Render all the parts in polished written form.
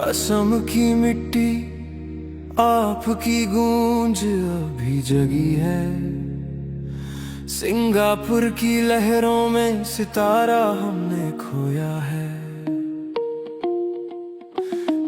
असम की मिट्टी आपकी गूंज अभी जगी है। सिंगापुर की लहरों में सितारा हमने खोया है।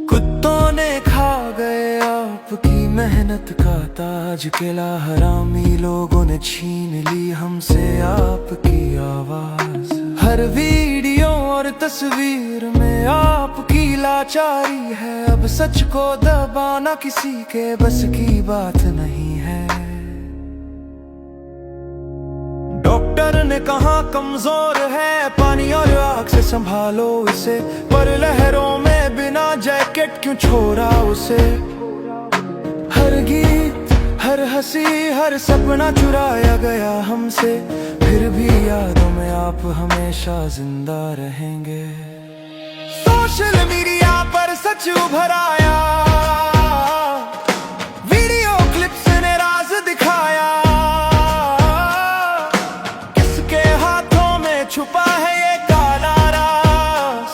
कुत्तों ने खा गए आपकी मेहनत का ताज, किला हरामी लोगों ने छीन ली हमसे आपकी आवाज। हर वीडियो और तस्वीर में आपकी लाचारी है। अब सच को दबाना किसी के बस की बात नहीं है। डॉक्टर ने कहा कमजोर है, पानी और आग से संभालो इसे, पर लहरों में बिना जैकेट क्यों छोड़ा उसे। हर गीत, हर हंसी, हर सपना चुराया गया हमसे, फिर भी यादों में आप हमेशा जिंदा रहेंगे। सोशल मीडिया पर सच उभर आया, वीडियो क्लिप्स ने राज दिखाया। किसके हाथों में छुपा है ये काला राज,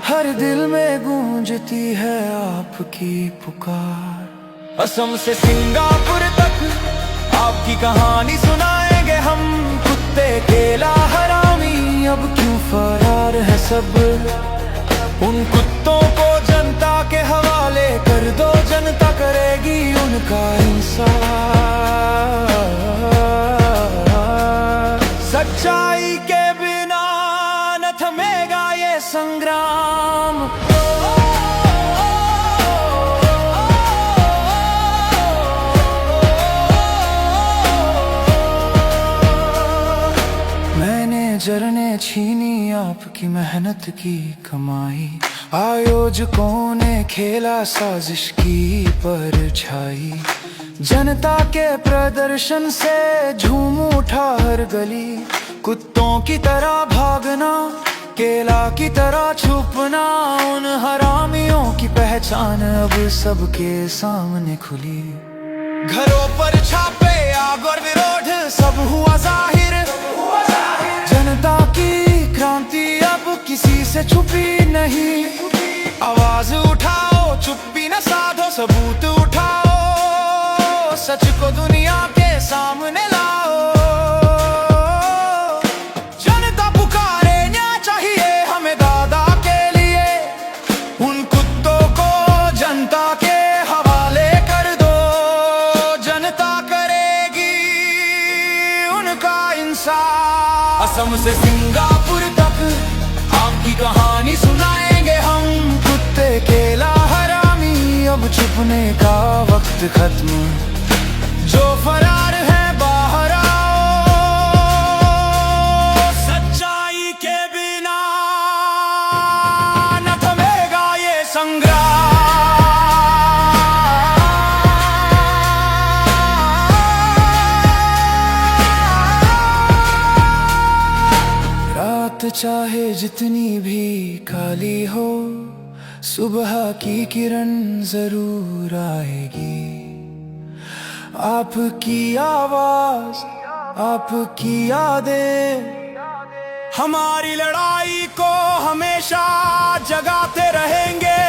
हर दिल में गूंजती है आपकी पुकार। असम से सिंगापुर तक आपकी कहानी सुनाएंगे हम। कुत्ते, केला, हरामी, अब क्यों फरार है सब। उन कुत्तों को जनता के हवाले कर दो, जनता करेगी उनका इंसाफ। सच्चाई के बिना न थमेगा ये संग्राम। मैनेजर ने छीनी आपकी मेहनत की कमाई, आयोजकों ने खेला साजिश की परछाई। जनता के प्रदर्शन से झूम उठा हर गली, कुत्तों की तरह भागना, केला की तरह छुपना। उन हरामियों की पहचान अब सबके सामने खुली। घरों पर छापे, आग और विरोध सब हुआ जाहिर। जनता की क्रांति अब किसी से छुपी नहीं। आवाज उठाओ, चुप्पी न साधो, सबूत उठाओ, सच को दुनिया के सामने लाओ। जनता पुकारे, न्याय चाहिए हमें दादा के लिए। उन कुत्तों को जनता के हवाले कर दो, जनता करेगी उनका इंसाफ। असम से सिंगापुर तक आपकी कहानी सुनाएंगे हम। कुत्ते, केला, हरामी, अब छुपने का वक्त खत्म। जो फरार है बाहर आओ, सच्चाई के बिना न थमेगा ये संग्राम। रात चाहे जितनी भी काली हो, सुबह की किरण जरूर आएगी। आपकी आवाज, आपकी यादें हमारी लड़ाई को हमेशा जगाते रहेंगे।